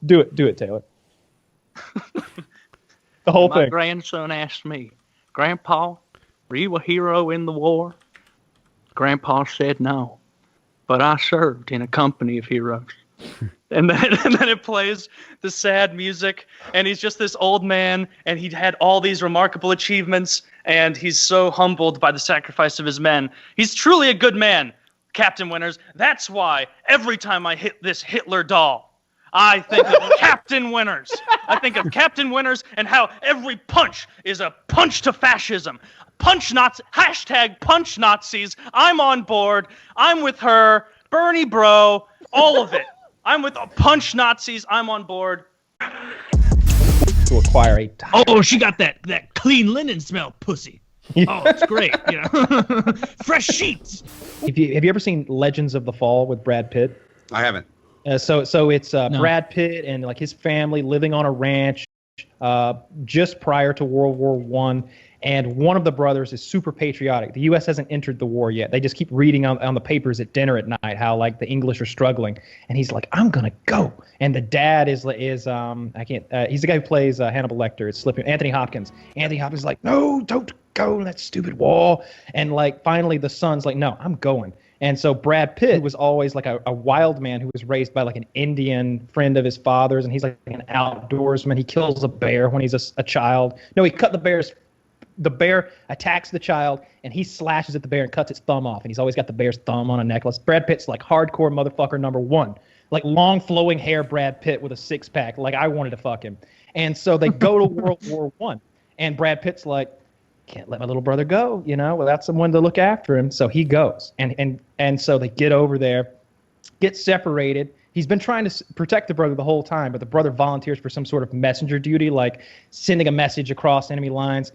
Do it, Taylor. The whole My thing. grandson asked me, Grandpa, were you a hero in the war? Grandpa said no, but I served in a company of heroes. And then it plays the sad music, and he's just this old man, and he had all these remarkable achievements, and he's so humbled by the sacrifice of his men. He's truly a good man, Captain Winters. That's why every time I hit this Hitler doll, I think of Captain Winters. I think of Captain Winters and how every punch is a punch to fascism. Punch Nazi, hashtag punch Nazis. I'm on board. I'm with her. Bernie bro, all of it. I'm with punch Nazis. I'm on board. To acquire a Oh, she got that clean linen smell, pussy. Oh, it's great. You know, fresh sheets. have you ever seen Legends of the Fall with Brad Pitt? I haven't. So it's Brad Pitt and like his family living on a ranch just prior to World War I. And one of the brothers is super patriotic. The U.S. hasn't entered the war yet. They just keep reading on the papers at dinner at night how like the English are struggling. And he's like, I'm gonna go. And the dad is he's the guy who plays Hannibal Lecter. It's slipping. Anthony Hopkins. Anthony Hopkins is like, no, don't go to that stupid wall. And like finally the son's like, no, I'm going. And so Brad Pitt was always like a wild man who was raised by like an Indian friend of his father's, and he's like an outdoorsman. He kills a bear when he's a child. No, he cut the bear attacks the child, and he slashes at the bear and cuts its thumb off, and he's always got the bear's thumb on a necklace. Brad Pitt's like hardcore motherfucker number one. Like long flowing hair Brad Pitt with a six-pack. Like I wanted to fuck him. And so they go to World War I, and Brad Pitt's like, can't let my little brother go, you know, without someone to look after him. So he goes. And so they get over there, get separated. He's been trying to protect the brother the whole time, but the brother volunteers for some sort of messenger duty, like sending a message across enemy lines.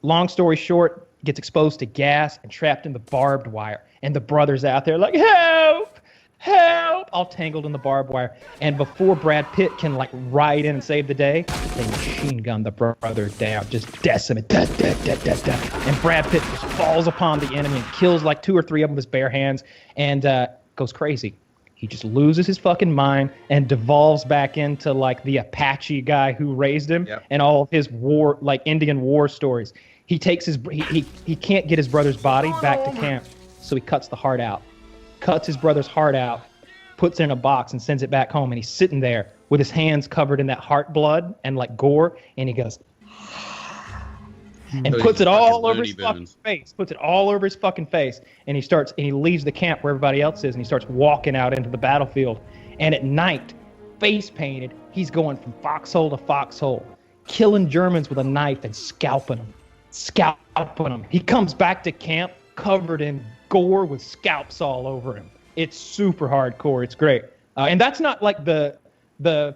Long story short, gets exposed to gas and trapped in the barbed wire. And the brother's out there like, help, help, all tangled in the barbed wire. And before Brad Pitt can like ride in and save the day, they machine gun the brother down, just decimate, and Brad Pitt just falls upon the enemy and kills like 2 or 3 of them with his bare hands and goes crazy. He just loses his fucking mind and devolves back into like the Apache guy who raised him and all of his war, like Indian war stories. He takes he can't get his brother's body back to camp, so he cuts the heart out. Cuts his brother's heart out, puts it in a box and sends it back home, and he's sitting there with his hands covered in that heart blood and like gore, and he goes and puts it all over his fucking face. Puts it all over his fucking face, and he leaves the camp where everybody else is, and he starts walking out into the battlefield. And at night, face painted, he's going from foxhole to foxhole, killing Germans with a knife and scalping them. He comes back to camp covered in gore with scalps all over him. It's super hardcore. It's great. And that's not like the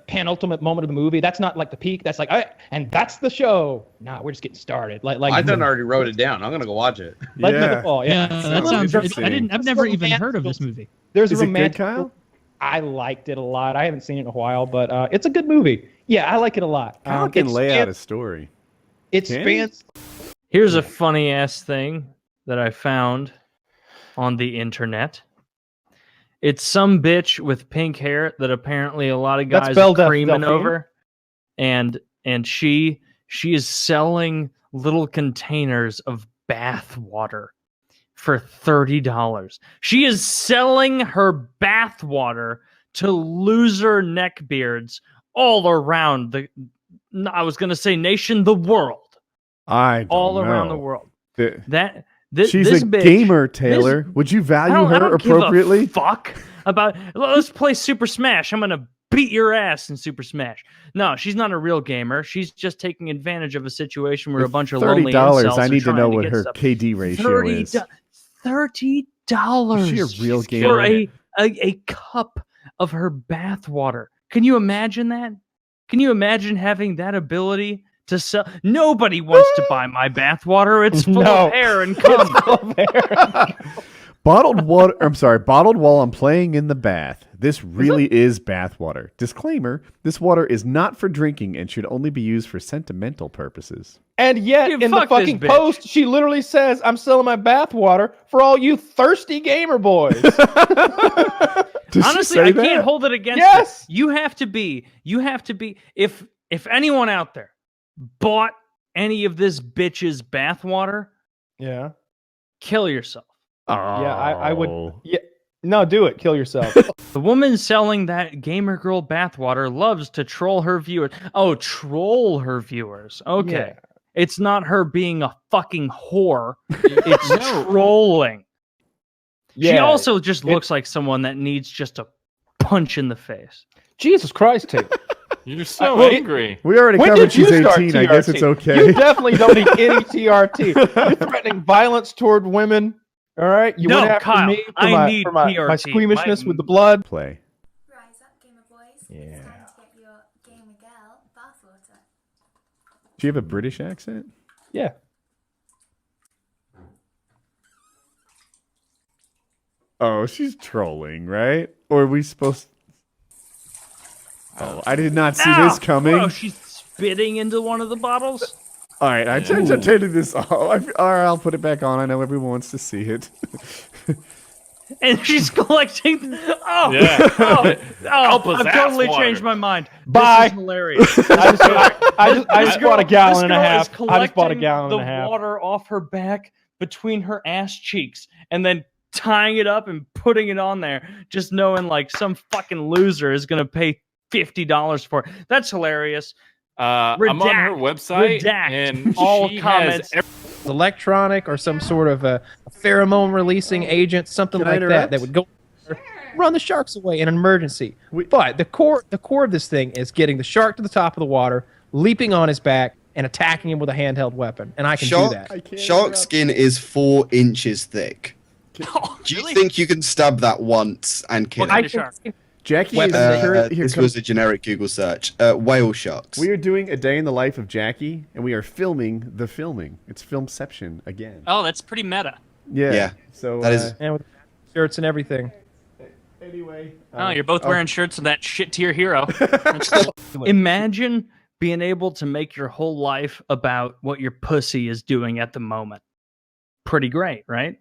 penultimate moment of the movie. That's not like the peak. That's like, all right, and that's the show. Nah, we're just getting started. Like I done already wrote it down. I'm gonna go watch it. That sounds. I've never even heard of this movie. There's Is a it good, romantic. Kyle? I liked it a lot. I haven't seen it in a while, but it's a good movie. Yeah, I like it a lot. Kyle can lay out a story. It Can spans. Here's a funny ass thing that I found on the internet. It's some bitch with pink hair that apparently a lot of guys are creaming over, and she is selling little containers of bath water for $30. She is selling her bath water to loser neckbeards all around I was going to say nation, the world. All around the world. She's this a bitch, gamer, Taylor. Would you value her appropriately? Give a fuck about. Let's play Super Smash. I'm gonna beat your ass in Super Smash. No, she's not a real gamer. She's just taking advantage of a situation where a bunch of lonely incels I need are to know trying what get her stuff. KD ratio is. $30. Is she a real gamer? For a cup of her bath water. Can you imagine that? Can you imagine having that ability to sell? Nobody wants to buy my bath water. It's full of hair and cum. Bottled water. I'm sorry. Bottled while I'm playing in the bath. This really is bathwater. Disclaimer, this water is not for drinking and should only be used for sentimental purposes. And yet, in the fucking post, she literally says, I'm selling my bathwater for all you thirsty gamer boys. Honestly, I can't hold it against her. You have to be, if anyone out there bought any of this bitch's bathwater, kill yourself. Oh. Yeah, I would. Yeah. No, do it. Kill yourself. The woman selling that gamer girl bathwater loves to troll her viewers. Oh, troll her viewers. Okay. Yeah. It's not her being a fucking whore. It's trolling. Yeah. She also just looks like someone that needs just a punch in the face. Jesus Christ, Tate. You're so angry. We already covered she's 18. I guess it's okay. You definitely don't need any TRT. You're threatening violence toward women. All right, you went after Kyle, me for my squeamishness with the blood. Play. Rise up, gamer boys. Yeah. It's time to get your gamer girl bathwater. Do you have a British accent? Yeah. Oh, she's trolling, right? Or are we supposed? Oh, I did not see this coming. Oh, she's spitting into one of the bottles. All right, I changed this off. I'll put it back on. I know everyone wants to see it. And she's collecting. Oh, yeah. I've totally changed my mind. Bye. This is hilarious. I just bought a gallon and a half. I just bought a gallon and a half. The water off her back between her ass cheeks, and then tying it up and putting it on there, just knowing like some fucking loser is gonna pay $50 for it. That's hilarious. I'm on her website, and all comments. Electronic or some sort of a pheromone releasing agent, something like that would go run the sharks away in an emergency. But the core of this thing is getting the shark to the top of the water, leaping on his back, and attacking him with a handheld weapon. And I can do that. Shark skin is 4 inches thick. Do you think you can stab that once and kill it? Jackie this was a generic Google search. Whale sharks. We are doing a day in the life of Jackie, and we are filming the filming. It's Filmception again. Oh, that's pretty meta. Yeah. So that is. And with shirts and everything. Anyway. Oh, you're both wearing shirts of that shit tier hero. Imagine being able to make your whole life about what your pussy is doing at the moment. Pretty great, right?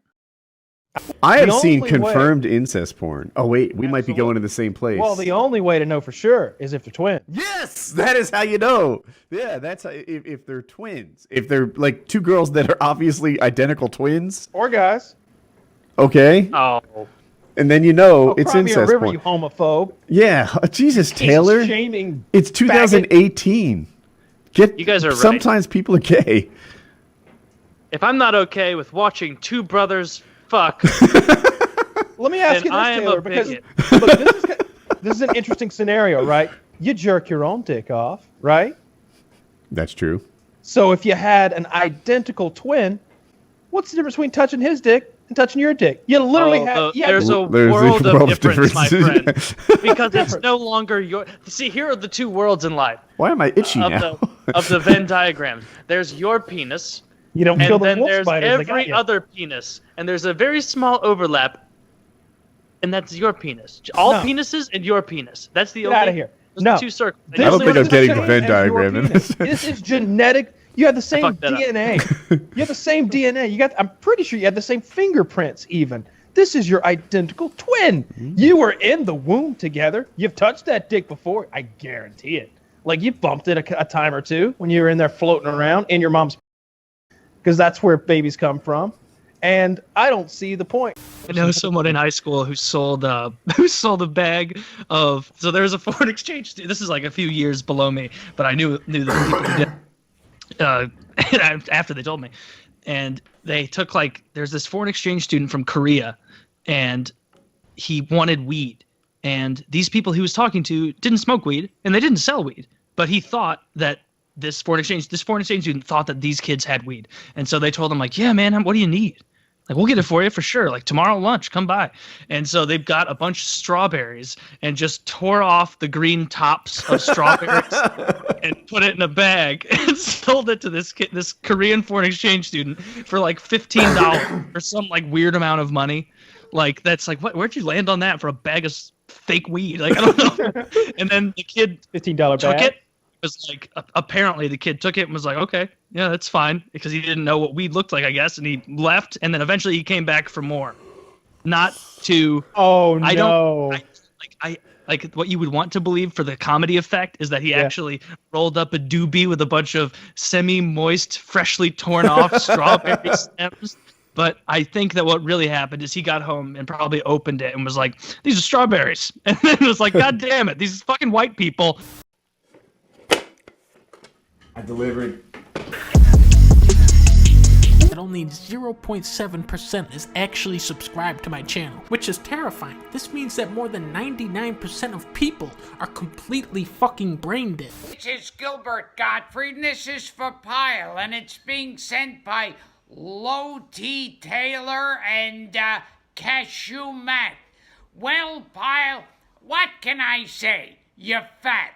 I have seen confirmed incest porn. Oh, wait, we might be going to the same place. Well, the only way to know for sure is if they're twins. Yes, that is how you know. Yeah, that's how, if they're twins. If they're like 2 girls that are obviously identical twins. Or guys. Okay. Oh. And then you know it's incest river, porn. You homophobe. Yeah, Jesus, Taylor. Shaming. It's 2018. You guys are right. Sometimes people are gay. If I'm not okay with watching 2 brothers fuck, let me ask you this, Taylor, because look, this is an interesting scenario, right? You jerk your own dick off, right? That's true. So if you had an identical twin, what's the difference between touching his dick and touching your dick? You literally have. There's a world of difference, my friend. Because it's no longer your. See, here are the 2 worlds in life. Why am I itchy now? Of the Venn diagram, there's your penis. You don't and kill then the wolf there's spiders, every other penis, and there's a very small overlap, and that's your penis. All penises and your penis. That's the Get only. Out of here. No. The 2 circles. I don't think I'm getting the Venn diagram. This is genetic. You have the same DNA. You have the same DNA. I'm pretty sure you have the same fingerprints. Even this is your identical twin. You were in the womb together. You've touched that dick before. I guarantee it. Like you bumped it a time or two when you were in there floating around in your mom's. Because that's where babies come from, and I don't see the point. I know someone in high school who sold a bag of. So there's a foreign exchange. This is like a few years below me, but I knew the people who did after they told me, and they took there's this foreign exchange student from Korea, and he wanted weed, and these people he was talking to didn't smoke weed and they didn't sell weed, but he thought that. This foreign exchange student thought that these kids had weed. And so they told him, like, yeah, man, what do you need? Like, we'll get it for you for sure. Like, tomorrow lunch, come by. And so they've got a bunch of strawberries and just tore off the green tops of strawberries and put it in a bag and sold it to this kid, this Korean foreign exchange student for like $15 or some like weird amount of money. Like, that's like, where'd you land on that for a bag of fake weed. Like, I don't know. And then the kid $15 took bag. it. Was like, apparently the kid took it and was like, okay, yeah, that's fine, because he didn't know what weed looked like, I guess, and he left. And then eventually he came back for more. Not to. Oh no. I don't. Like what you would want to believe for the comedy effect is that he actually rolled up a doobie with a bunch of semi-moist, freshly torn off strawberry stems. But I think that what really happened is he got home and probably opened it and was like, these are strawberries. And then it was like, God damn it, these fucking white people. I delivered. That only 0.7% is actually subscribed to my channel, which is terrifying. This means that more than 99% of people are completely fucking brain dead. This is Gilbert Gottfried, and this is for Pyle, and it's being sent by Low T. Taylor and Cashew Matt. Well, Pyle, what can I say? You're fat.